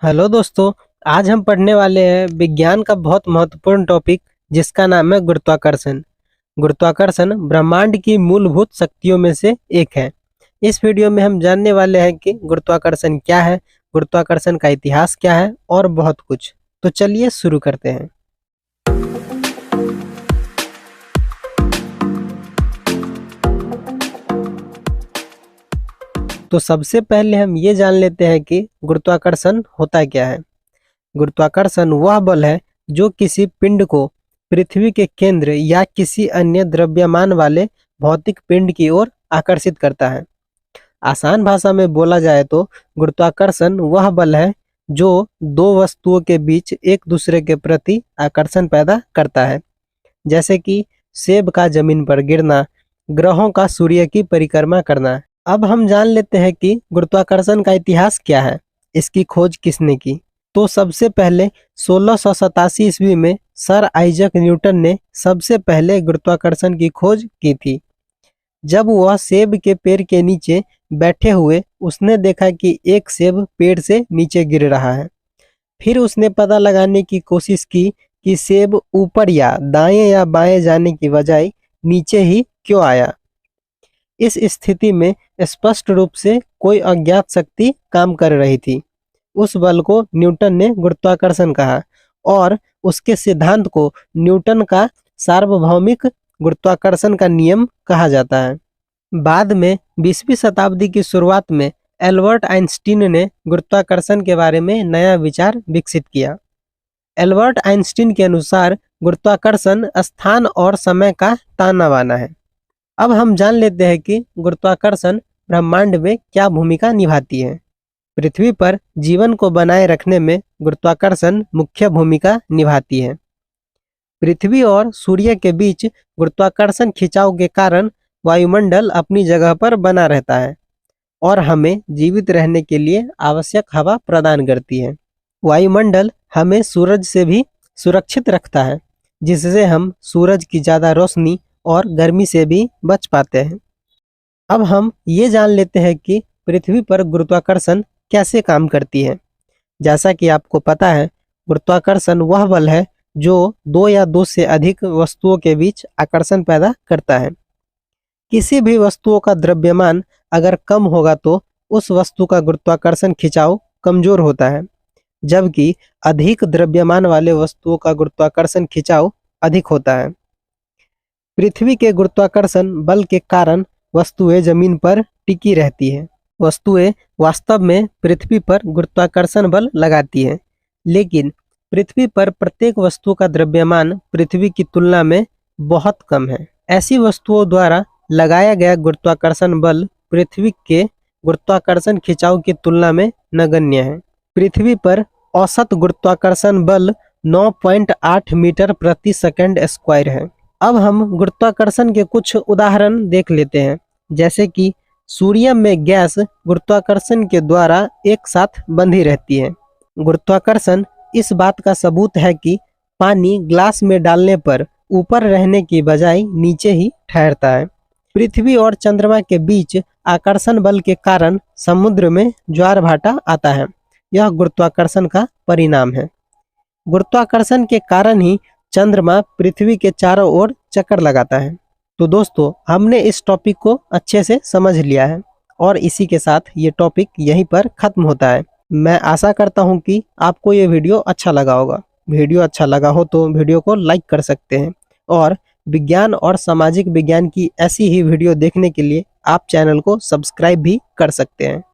Hello दोस्तों। आज हम पढ़ने वाले हैं विज्ञान का बहुत महत्वपूर्ण टॉपिक जिसका नाम है गुरुत्वाकर्षण। गुरुत्वाकर्षण ब्रह्मांड की मूलभूत शक्तियों में से एक है। इस वीडियो में हम जानने वाले हैं कि गुरुत्वाकर्षण क्या है, गुरुत्वाकर्षण का इतिहास क्या है और बहुत कुछ। तो चलिए शुरू करते हैं। तो सबसे पहले हम ये जान लेते हैं कि गुरुत्वाकर्षण होता क्या है। गुरुत्वाकर्षण वह बल है जो किसी पिंड को पृथ्वी के केंद्र या किसी अन्य द्रव्यमान वाले भौतिक पिंड की ओर आकर्षित करता है। आसान भाषा में बोला जाए तो गुरुत्वाकर्षण वह बल है जो दो वस्तुओं के बीच एक दूसरे के प्रति आकर्षण पैदा करता है, जैसे कि सेब का जमीन पर गिरना, ग्रहों का सूर्य की परिक्रमा करना। अब हम जान लेते हैं कि गुरुत्वाकर्षण का इतिहास क्या है, इसकी खोज किसने की। तो सबसे पहले 1687 ईस्वी में सर आइजक न्यूटन ने सबसे पहले गुरुत्वाकर्षण की खोज की थी। जब वह सेब के पेड़ के नीचे बैठे हुए उसने देखा कि एक सेब पेड़ से नीचे गिर रहा है। फिर उसने पता लगाने की कोशिश की कि सेब ऊपर या दाएं या बाएं जाने की बजाय नीचे ही क्यों आया। इस स्थिति में स्पष्ट रूप से कोई अज्ञात शक्ति काम कर रही थी। उस बल को न्यूटन ने गुरुत्वाकर्षण कहा और उसके सिद्धांत को न्यूटन का सार्वभौमिक गुरुत्वाकर्षण का नियम कहा जाता है। बाद में 20वीं शताब्दी की शुरुआत में एल्बर्ट आइंस्टीन ने गुरुत्वाकर्षण के बारे में नया विचार विकसित किया। एल्बर्ट आइंस्टीन के अनुसार गुरुत्वाकर्षण स्थान और समय का ताना बाना है। अब हम जान लेते हैं कि गुरुत्वाकर्षण ब्रह्मांड में क्या भूमिका निभाती है। पृथ्वी पर जीवन को बनाए रखने में गुरुत्वाकर्षण मुख्य भूमिका निभाती है। पृथ्वी और सूर्य के बीच गुरुत्वाकर्षण खिंचाव के कारण वायुमंडल अपनी जगह पर बना रहता है और हमें जीवित रहने के लिए आवश्यक हवा प्रदान करती है। वायुमंडल हमें सूरज से भी सुरक्षित रखता है, जिससे हम सूरज की ज़्यादा रोशनी और गर्मी से भी बच पाते हैं। अब हम ये जान लेते हैं कि पृथ्वी पर गुरुत्वाकर्षण कैसे काम करती है। जैसा कि आपको पता है, गुरुत्वाकर्षण वह बल है जो दो या दो से अधिक वस्तुओं के बीच आकर्षण पैदा करता है। किसी भी वस्तुओं का द्रव्यमान अगर कम होगा तो उस वस्तु का गुरुत्वाकर्षण खिंचाव कमजोर होता है, जबकि अधिक द्रव्यमान वाले वस्तुओं का गुरुत्वाकर्षण खिंचाव अधिक होता है। पृथ्वी के गुरुत्वाकर्षण बल के कारण वस्तुएं जमीन पर टिकी रहती हैं। वस्तुएं वास्तव में पृथ्वी पर गुरुत्वाकर्षण बल लगाती हैं, लेकिन पृथ्वी पर प्रत्येक वस्तु का द्रव्यमान पृथ्वी की तुलना में बहुत कम है। ऐसी वस्तुओं द्वारा लगाया गया गुरुत्वाकर्षण बल पृथ्वी के गुरुत्वाकर्षण खिंचाव की तुलना में नगण्य है। पृथ्वी पर औसत गुरुत्वाकर्षण बल 9.8 मीटर प्रति सेकंड स्क्वायर है। अब हम गुरुत्वाकर्षण के कुछ उदाहरण देख लेते हैं, जैसे कि सूर्य में गैस गुरुत्वाकर्षण के द्वारा एक साथ बंधी रहती है। गुरुत्वाकर्षण इस बात का सबूत है कि पानी ग्लास में डालने पर ऊपर रहने की बजाय नीचे ही ठहरता है। पृथ्वी और चंद्रमा के बीच आकर्षण बल के कारण समुद्र में ज्वार भाटा आता है। यह गुरुत्वाकर्षण का परिणाम है। गुरुत्वाकर्षण के कारण ही चंद्रमा पृथ्वी के चारों ओर चक्कर लगाता है। तो दोस्तों, हमने इस टॉपिक को अच्छे से समझ लिया है और इसी के साथ ये टॉपिक यहीं पर खत्म होता है। मैं आशा करता हूँ कि आपको ये वीडियो अच्छा लगा होगा। वीडियो अच्छा लगा हो तो वीडियो को लाइक कर सकते हैं और विज्ञान और सामाजिक विज्ञान की ऐसी ही वीडियो देखने के लिए आप चैनल को सब्सक्राइब भी कर सकते हैं।